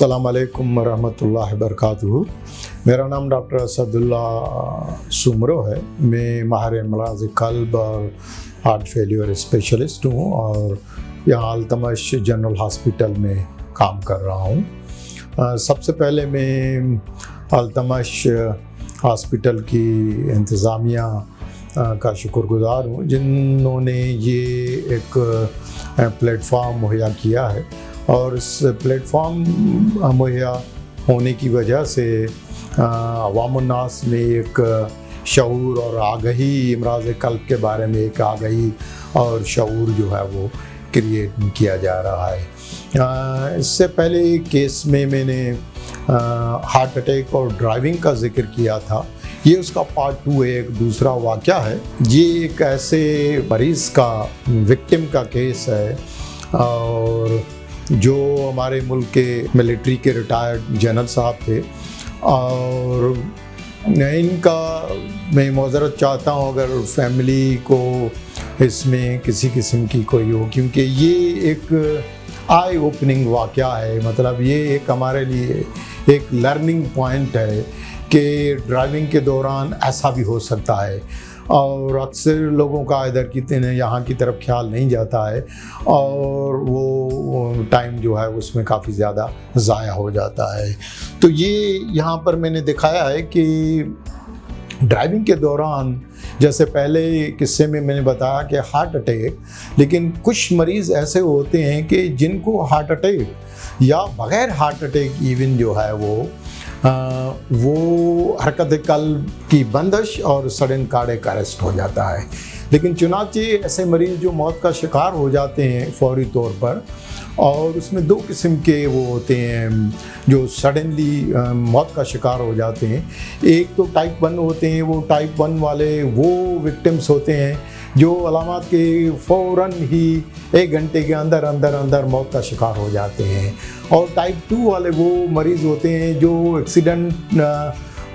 अस्सलाम वालेकुम रहमतुल्लाहि बरकातुहू। मेरा नाम डॉक्टर असदुल्ला सुमरो है। मैं माहिर अमराज़ क़ल्ब और हार्ट फेलियर स्पेशलिस्ट हूँ और यहाँ अल्तमश जनरल हॉस्पिटल में काम कर रहा हूँ। सबसे पहले मैं अल्तमश हॉस्पिटल की इंतज़ामिया का शुक्रगुज़ार हूँ जिन्होंने ये एक प्लेटफॉर्म मुहैया किया है और इस प्लेटफॉर्म मुहैया होने की वजह से अवामुन्नास में एक शऊर और आगही अमराज़ क़ल्ब के बारे में एक आगही और शऊर जो है वो क्रिएट किया जा रहा है। इससे पहले केस में मैंने हार्ट अटैक और ड्राइविंग का जिक्र किया था। ये उसका पार्ट 2 है, एक दूसरा वाक़या है। ये एक ऐसे मरीज़ का विक्टिम का केस है और जो हमारे मुल्क के मिलिट्री के रिटायर्ड जनरल साहब थे और इनका मैं माज़रत चाहता हूँ अगर फैमिली को इसमें किसी किस्म की कोई हो, क्योंकि ये एक आई ओपनिंग वाक़या है। मतलब ये एक हमारे लिए एक लर्निंग पॉइंट है कि ड्राइविंग के दौरान ऐसा भी हो सकता है और अक्सर लोगों का इधर की यहाँ की तरफ ख्याल नहीं जाता है और वो टाइम जो है उसमें काफ़ी ज़्यादा ज़ाया हो जाता है। तो ये यहाँ पर मैंने दिखाया है कि ड्राइविंग के दौरान जैसे पहले किस्से में मैंने बताया कि हार्ट अटैक, लेकिन कुछ मरीज़ ऐसे होते हैं कि जिनको हार्ट अटैक या बग़ैर हार्ट अटैक इवन जो है वो हरकत क़ल्ब की बंदिश और सडन कार्डियक अरेस्ट हो जाता है। लेकिन चुनांचे ऐसे मरीज़ जो मौत का शिकार हो जाते हैं फौरी तौर पर, और उसमें 2 किस्म के वो होते हैं जो सडनली मौत का शिकार हो जाते हैं। एक तो टाइप 1 होते हैं, वो टाइप 1 वाले वो विक्टिम्स होते हैं जो अलामत के फ़ौरन ही 1 घंटे के अंदर अंदर मौत का शिकार हो जाते हैं। और टाइप 2 वाले वो मरीज़ होते हैं जो एक्सीडेंट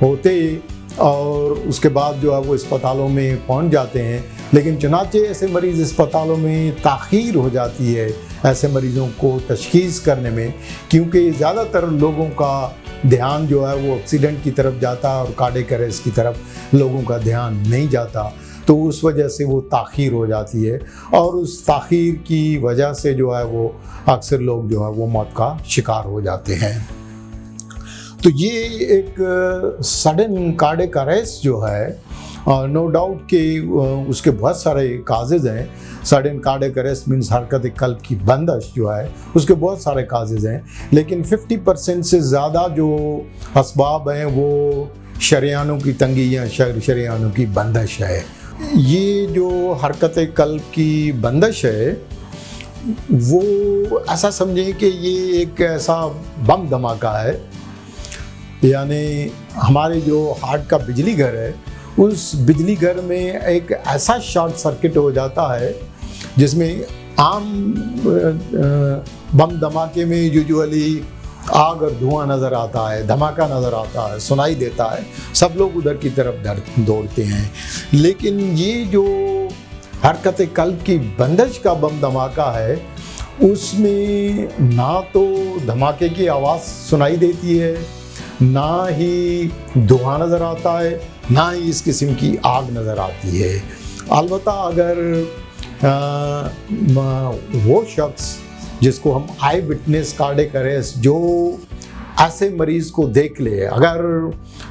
होते और उसके बाद जो है वो अस्पतालों में पहुंच जाते हैं, लेकिन चुनांचे ऐसे मरीज़ अस्पतालों में ताख़ीर हो जाती है ऐसे मरीज़ों को तशख़ीस करने में, क्योंकि ज़्यादातर लोगों का ध्यान जो है वो एक्सीडेंट की तरफ जाता है और कार्डियक अरेस्ट की तरफ लोगों का ध्यान नहीं जाता। तो उस वजह से वो ताख़ीर हो जाती है और उस ताख़ीर की वजह से जो है वो अक्सर लोग जो है वो मौत का शिकार हो जाते हैं। तो ये एक सडन कार्डियक अरेस्ट जो है नो डाउट कि उसके बहुत सारे काजेज़ हैं। सडन कार्डियक अरेस्ट मीन्स हरकत क़ल्ब की बंदिश जो है उसके बहुत सारे काजेज़ हैं, लेकिन 50% से ज़्यादा जो असबाब हैं वो शरियानों की तंगी या शरियानों की बंदिश है। ये जो हरकत क़ल्ब की बंदिश है वो ऐसा समझें कि ये एक ऐसा बम धमाका है, यानी हमारे जो हार्ट का बिजली घर है उस बिजली घर में एक ऐसा शॉर्ट सर्किट हो जाता है जिसमें आम बम धमाके में यूजुअली आग और धुआं नज़र आता है, धमाका नज़र आता है, सुनाई देता है, सब लोग उधर की तरफ दौड़ते हैं। लेकिन ये जो हरकत क़ल्ब की बंदिश का बम धमाका है उसमें ना तो धमाके की आवाज़ सुनाई देती है, ना ही धुआं नज़र आता है, ना ही इस किस्म की आग नज़र आती है। अलबत्ता अगर वो शख्स जिसको हम आई विटनेस कार्डियक अरेस्ट, जो ऐसे मरीज़ को देख ले, अगर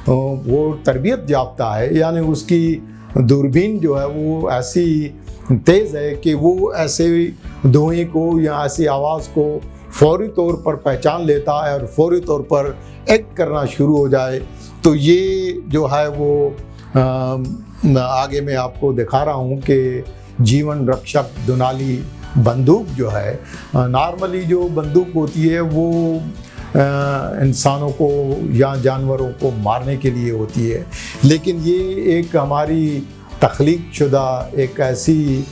वो तरबियत याफ्ता है यानी उसकी दूरबीन जो है वो ऐसी तेज़ है कि वो ऐसे धुएं को या ऐसी आवाज़ को फौरी तौर पर पहचान लेता है और फौरी तौर पर एक्ट करना शुरू हो जाए, तो ये जो है वो आगे मैं आपको दिखा रहा हूँ कि जीवन रक्षक दुनाली बंदूक जो है, नॉर्मली जो बंदूक होती है वो इंसानों को या जानवरों को मारने के लिए होती है, लेकिन ये एक हमारी तख्लीक शुदा एक ऐसी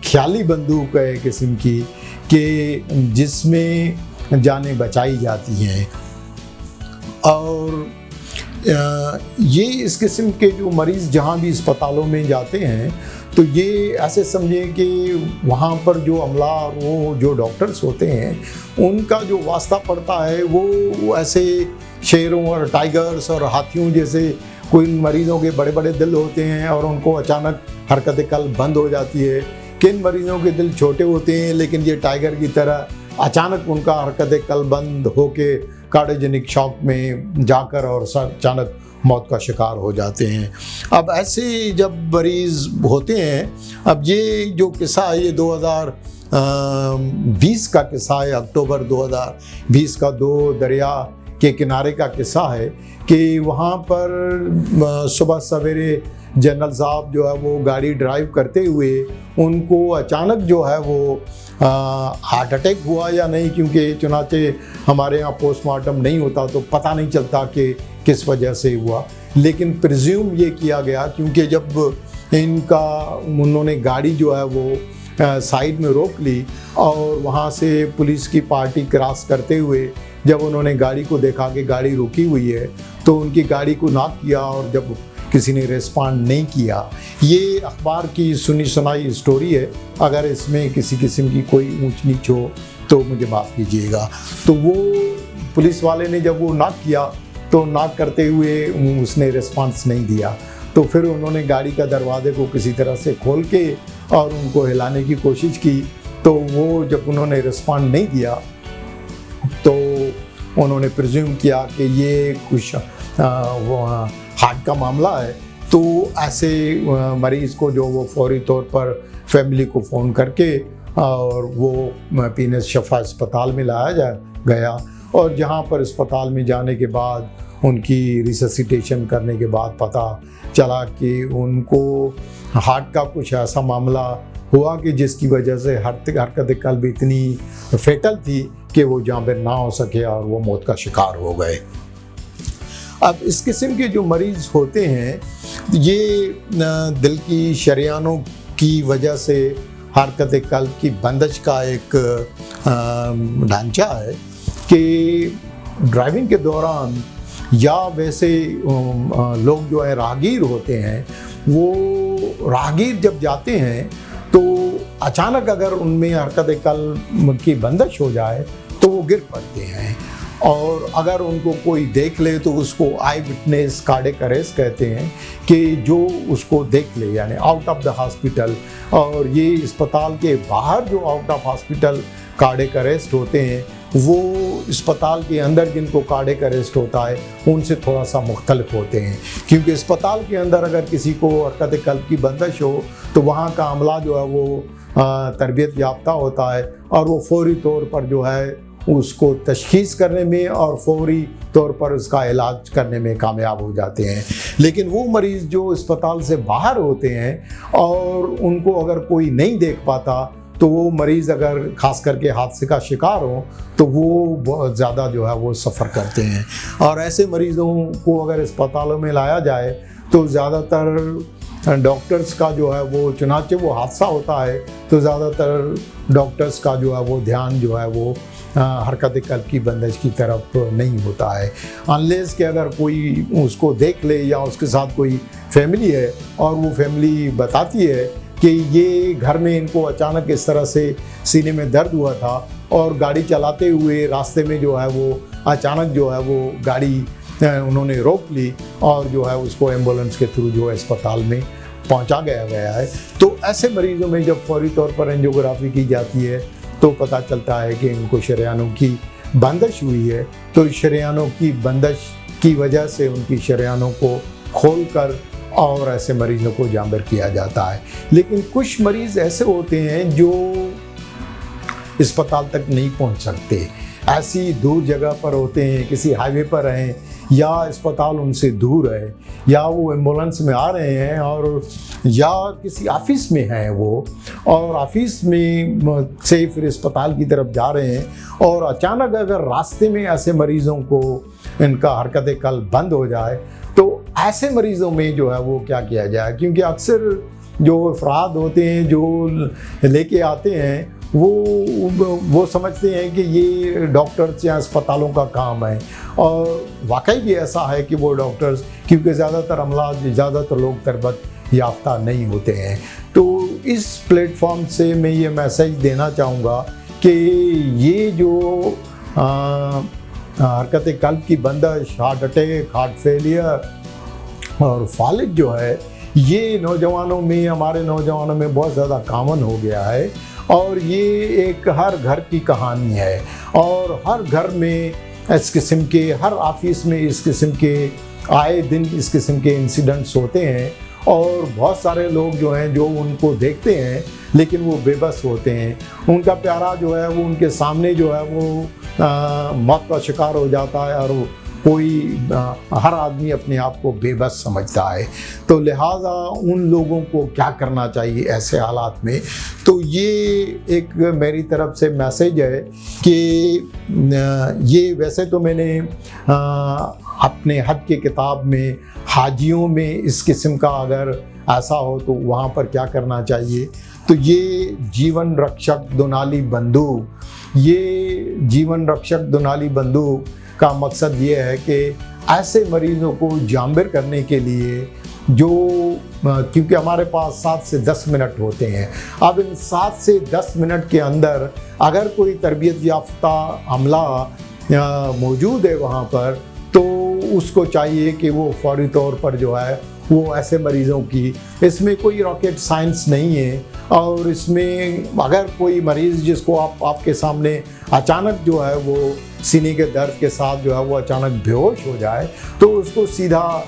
ख्याली बंदूक है किस्म की कि जिसमें जानें बचाई जाती हैं। और ये इस किस्म के जो मरीज़ जहाँ भी अस्पतालों में जाते हैं तो ये ऐसे समझे कि वहाँ पर जो अमला और वो जो डॉक्टर्स होते हैं उनका जो वास्ता पड़ता है वो ऐसे शेरों और टाइगर्स और हाथियों जैसे कोई मरीज़ों के बड़े बड़े दिल होते हैं और उनको अचानक हरकत कल्ब बंद हो जाती है। किन मरीज़ों के दिल छोटे होते हैं लेकिन ये टाइगर की तरह अचानक उनका हरकत कल्ब बंद होके कार्डियोजेनिक शॉक में जाकर और अचानक मौत का शिकार हो जाते हैं। अब ऐसे जब मरीज़ होते हैं, अब ये जो किस्सा है ये 2020 का किस्सा है, अक्टूबर 2020 का दो दरिया के किनारे का किस्सा है कि वहाँ पर सुबह सवेरे जनरल साहब जो है वो गाड़ी ड्राइव करते हुए उनको अचानक जो है वो हार्ट अटैक हुआ या नहीं, क्योंकि चुनाचे हमारे यहाँ पोस्टमार्टम नहीं होता तो पता नहीं चलता कि किस वजह से हुआ, लेकिन प्रिज्यूम ये किया गया क्योंकि जब उन्होंने गाड़ी जो है वो साइड में रोक ली और वहाँ से पुलिस की पार्टी क्रॉस करते हुए जब उन्होंने गाड़ी को देखा कि गाड़ी रुकी हुई है तो उनकी गाड़ी को नॉक किया और जब किसी ने रिस्पॉन्ड नहीं किया। ये अखबार की सुनी सुनाई स्टोरी है, अगर इसमें किसी किस्म की कोई ऊंच नीच हो तो मुझे माफ़ कीजिएगा। तो वो पुलिस वाले ने जब वो नॉक किया तो नॉक करते हुए उसने रिस्पॉन्स नहीं दिया, तो फिर उन्होंने गाड़ी का दरवाजे को किसी तरह से खोल के और उनको हिलाने की कोशिश की, तो वो जब उन्होंने रिस्पॉन्ड नहीं दिया तो उन्होंने प्रिज्यूम किया कि ये कुछ हार्ट का मामला है। तो ऐसे मरीज़ को जो वो फौरी तौर पर फैमिली को फ़ोन करके और वो पीनेस शफा अस्पताल में लाया गया और जहाँ पर अस्पताल में जाने के बाद उनकी रिससिटेशन करने के बाद पता चला कि उनको हार्ट का कुछ ऐसा मामला हुआ कि जिसकी वजह से हरकत कल्ब इतनी फेटल थी कि वो जाबिर ना हो सके और वो मौत का शिकार हो गए। अब इस किस्म के जो मरीज़ होते हैं ये दिल की शरियानों की वजह से हरकत कल्ब की बंदिश का एक ढांचा है कि ड्राइविंग के दौरान या वैसे लोग जो है राहगीर होते हैं, वो राहगीर जब जाते हैं तो अचानक अगर उनमें हरकत कल्ब की बंदिश हो जाए तो वो गिर पड़ते हैं और अगर उनको कोई देख ले तो उसको आई विटनेस कार्डियक अरेस्ट कहते हैं कि जो उसको देख ले, यानी आउट ऑफ द हॉस्पिटल। और ये अस्पताल के बाहर जो out of hospital cardiac arrest होते हैं वो अस्पताल के अंदर जिनको कार्डियक अरेस्ट होता है उनसे थोड़ा सा मुख्तलिफ होते हैं, क्योंकि अस्पताल के अंदर अगर किसी को हरकत कल्ब की बंदिश हो तो वहाँ का अमला जो है वो तरबियत याफ्ता होता है और वो फौरी तौर पर जो है उसको तशखीस करने में और फौरी तौर पर उसका इलाज करने में कामयाब हो जाते हैं। लेकिन वो मरीज़ जो अस्पताल से बाहर होते हैं और उनको अगर कोई नहीं देख पाता तो वो मरीज़ अगर ख़ास करके हादसे का शिकार हो तो वो बहुत ज़्यादा जो है वो सफ़र करते हैं। और ऐसे मरीज़ों को अगर अस्पतालों में लाया जाए तो ज़्यादातर डॉक्टर्स का जो है वो चुनाचे वो हादसा होता है तो ज़्यादातर डॉक्टर्स का जो है वो ध्यान जो है वो हरकत कल्ब की बंदिश की तरफ नहीं होता है, अनलेस कि अगर कोई उसको देख ले या उसके साथ कोई फैमिली है और वो फैमिली बताती है कि ये घर में इनको अचानक इस तरह से सीने में दर्द हुआ था और गाड़ी चलाते हुए रास्ते में जो है वो अचानक जो है वो गाड़ी उन्होंने रोक ली और जो है उसको एम्बुलेंस के थ्रू जो है अस्पताल में पहुंचा गया है। तो ऐसे मरीज़ों में जब फौरी तौर पर एंजियोग्राफी की जाती है तो पता चलता है कि इनको शरियानों की बंदिश हुई है, तो शरियानों की बंदिश की वजह से उनकी शरियानों को खोलकर और ऐसे मरीज़ों को जाबिर किया जाता है। लेकिन कुछ मरीज़ ऐसे होते हैं जो अस्पताल तक नहीं पहुंच सकते, ऐसी दूर जगह पर होते हैं, किसी हाईवे पर हैं या अस्पताल उनसे दूर है या वो एम्बुलेंस में आ रहे हैं और या किसी ऑफिस में हैं वो और ऑफिस में से फिर अस्पताल की तरफ जा रहे हैं और अचानक अगर रास्ते में ऐसे मरीज़ों को इनका हरकत कल्ब बंद हो जाए तो ऐसे मरीज़ों में जो है वो क्या किया जाए, क्योंकि अक्सर जो अफराद होते हैं जो लेके आते हैं वो समझते हैं कि ये डॉक्टर्स या अस्पतालों का काम है और वाकई भी ऐसा है कि वो डॉक्टर्स, क्योंकि ज़्यादातर अमला ज़्यादातर लोग तरबत याफ्ता नहीं होते हैं। तो इस प्लेटफॉर्म से मैं ये मैसेज देना चाहूँगा कि ये जो हरकत कल्ब की बंदिश, हार्ट अटैक, हार्ट फेलियर और फालिज जो है, ये नौजवानों में, हमारे नौजवानों में बहुत ज़्यादा कॉमन हो गया है और ये एक हर घर की कहानी है और हर घर में इस किस्म के, हर ऑफिस में इस किस्म के आए दिन इस किस्म के इंसिडेंट्स होते हैं और बहुत सारे लोग जो हैं जो उनको देखते हैं लेकिन वो बेबस होते हैं। उनका प्यारा जो है वो उनके सामने जो है वो मौत का शिकार हो जाता है और हर आदमी अपने आप को बेबस समझता है। तो लिहाजा उन लोगों को क्या करना चाहिए ऐसे हालात में? तो ये एक मेरी तरफ से मैसेज है कि ये वैसे तो मैंने अपने हज की किताब में हाजियों में इस किस्म का अगर ऐसा हो तो वहाँ पर क्या करना चाहिए, तो ये जीवन रक्षक दुनाली बंदूक, ये जीवन रक्षक दुनाली बंदूक का मकसद ये है कि ऐसे मरीज़ों को जांबिर करने के लिए जो, क्योंकि हमारे पास 7 से 10 मिनट होते हैं, अब इन 7 से 10 मिनट के अंदर अगर कोई तरबियत याफ्ता अमला मौजूद है वहाँ पर, तो उसको चाहिए कि वो फौरी तौर पर जो है वो ऐसे मरीज़ों की, इसमें कोई रॉकेट साइंस नहीं है और इसमें अगर कोई मरीज़ जिसको आपके सामने अचानक जो है वो सीने के दर्द के साथ जो है वो अचानक बेहोश हो जाए, तो उसको सीधा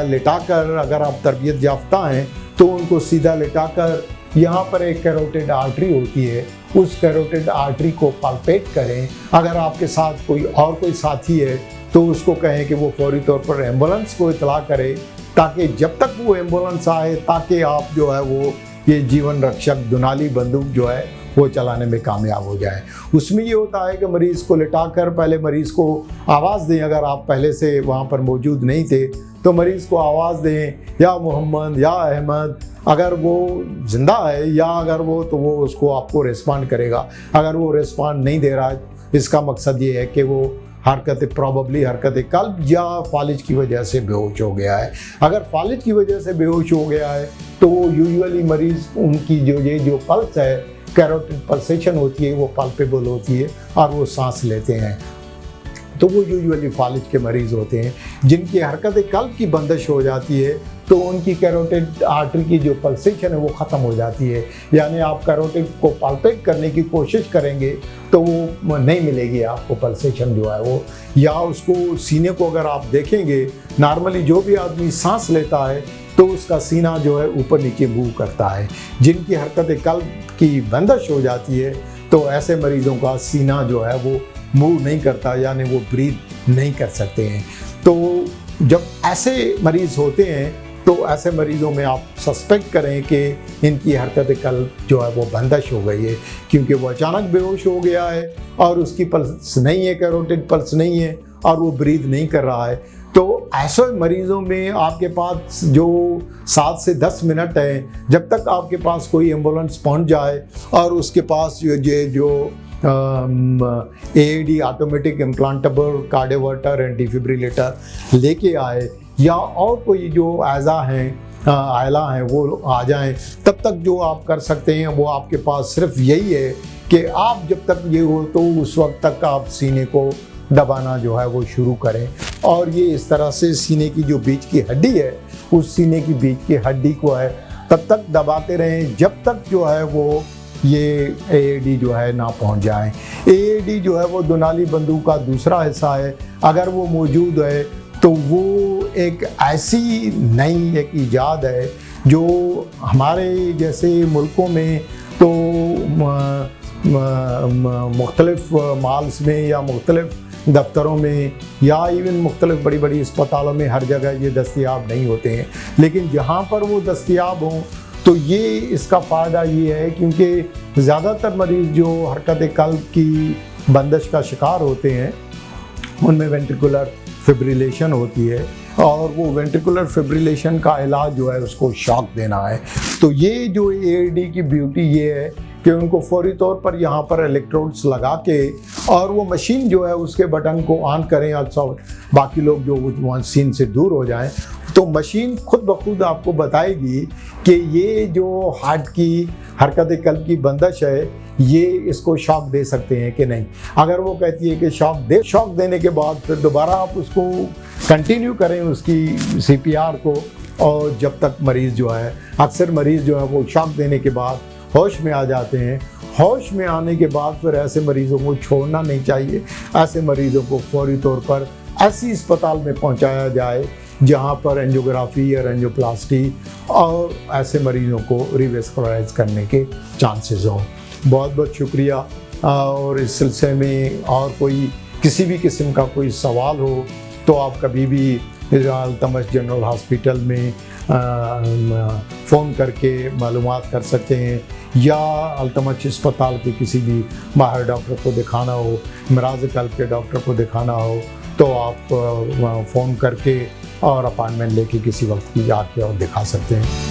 लिटाकर, अगर आप तरबियत याफ्ता हैं तो उनको सीधा लिटाकर यहाँ पर एक कैरोटिड आर्टरी होती है, उस कैरोटिड आर्टरी को पाल्पेट करें। अगर आपके साथ कोई साथी है तो उसको कहें कि वो फौरी तौर पर एम्बुलेंस को इतला करे, ताकि जब तक वो एम्बुलेंस आए ताकि आप जो है वो ये जीवन रक्षक दुनाली बंदूक जो है वो चलाने में कामयाब हो जाए। उसमें ये होता है कि मरीज़ को लिटाकर पहले मरीज़ को आवाज़ दें, अगर आप पहले से वहाँ पर मौजूद नहीं थे तो मरीज़ को आवाज़ दें, या मोहम्मद या अहमद, अगर वो ज़िंदा है, या अगर वो तो वो उसको आपको रिस्पॉन्ड करेगा। अगर वो रिस्पॉन्ड नहीं दे रहा है, इसका मकसद ये है कि वो प्रॉबली हरकत कल्ब या फालिज की वजह से बेहोश हो गया है। अगर फालिज की वजह से बेहोश हो गया है तो यूजुअली मरीज़ उनकी जो पल्स है, कैरोटिड पल्सेशन होती है, वो पल्पेबल होती है और वो सांस लेते हैं, तो वो यूजुअली फालिज के मरीज़ होते हैं। जिनकी हरकत कल्ब की बंदिश हो जाती है तो उनकी कैरोटिड आर्टरी की जो पल्सेशन है वो ख़त्म हो जाती है, यानी आप कैरोटिड को पाल्पेट करने की कोशिश करेंगे तो वो नहीं मिलेगी आपको पल्सेशन जो है वो, या उसको सीने को अगर आप देखेंगे, नॉर्मली जो भी आदमी सांस लेता है तो उसका सीना जो है ऊपर नीचे मूव करता है। जिनकी हरकत कल्ब की बंदिश हो जाती है तो ऐसे मरीज़ों का सीना जो है वो मूव नहीं करता, यानी वो ब्रीथ नहीं कर सकते हैं। तो जब ऐसे मरीज़ होते हैं तो ऐसे मरीज़ों में आप सस्पेक्ट करें कि इनकी हरकत कल्ब जो है वो बंदिश हो गई है, क्योंकि वो अचानक बेहोश हो गया है और उसकी पल्स नहीं है, कैरोटिड पल्स नहीं है और वो ब्रीथ नहीं कर रहा है। तो ऐसे मरीज़ों में आपके पास जो 7 से 10 मिनट है, जब तक आपके पास कोई एम्बुलेंस पहुंच जाए और उसके पास जो AED automatic implantable cardioverter and defibrillator लेके आए, या और कोई जो आयला हैं वो आ जाएं, तब तक जो आप कर सकते हैं वो आपके पास सिर्फ यही है कि आप जब तक ये हो तो उस वक्त तक आप सीने को दबाना जो है वो शुरू करें, और ये इस तरह से सीने की जो बीच की हड्डी है, उस सीने की बीच की हड्डी को है तब तक दबाते रहें जब तक जो है वो ये AED जो है ना पहुंच जाए। AED जो है वो दुनाली बंदूक का दूसरा हिस्सा है, अगर वो मौजूद है तो वो एक ऐसी नई एक ईजाद है जो हमारे जैसे मुल्कों में तो मुख्तलिफ मॉल्स में या मुख्तलिफ दफ्तरों में या इवन मुख्तलिफ बड़ी बड़ी अस्पतालों में हर जगह ये दस्तयाब नहीं होते हैं, लेकिन जहाँ पर वो दस्तयाब हों तो ये इसका फ़ायदा ये है क्योंकि ज़्यादातर मरीज़ जो हरकत कल्ब की बंदिश का शिकार होते हैं उनमें वेंट्रिकुलर फिब्रिलेशन होती है, और वो वेंट्रिकुलर फिब्रिलेशन का इलाज जो है उसको शॉक देना है। तो ये जो AED की ब्यूटी ये है कि उनको फौरी तौर पर यहाँ पर इलेक्ट्रोड्स लगा के और वो मशीन जो है उसके बटन को ऑन करें और बाकी लोग जो मशीन से दूर हो जाएं, तो मशीन खुद ब खुद आपको बताएगी कि ये जो हार्ट की हरकत कल्ब की बंदिश है, ये इसको शॉक दे सकते हैं कि नहीं। अगर वो कहती है कि शॉक देने के बाद फिर दोबारा आप उसको कंटिन्यू करें उसकी CPR को, और जब तक मरीज़ जो है, अक्सर मरीज़ जो है वो शॉक देने के बाद होश में आ जाते हैं। होश में आने के बाद फिर ऐसे मरीज़ों को छोड़ना नहीं चाहिए। ऐसे मरीज़ों को फौरी तौर पर ऐसी अस्पताल में पहुंचाया जाए जहां पर एंजियोग्राफी और एंजियोप्लास्टी और ऐसे मरीज़ों को रिवेस्कुलराइज करने के चांसेस हों। बहुत बहुत शुक्रिया। और इस सिलसिले में और कोई किसी भी किस्म का कोई सवाल हो तो आप कभी भी अल्तमश जनरल हॉस्पिटल में फ़ोन करके मालूमात कर सकते हैं, या अल्तमश अस्पताल के किसी भी माहिर डॉक्टर को दिखाना हो, अमराज़ क़ल्ब के डॉक्टर को दिखाना हो, तो आप फ़ोन करके और अपॉइंटमेंट लेके किसी वक्त की आके और दिखा सकते हैं।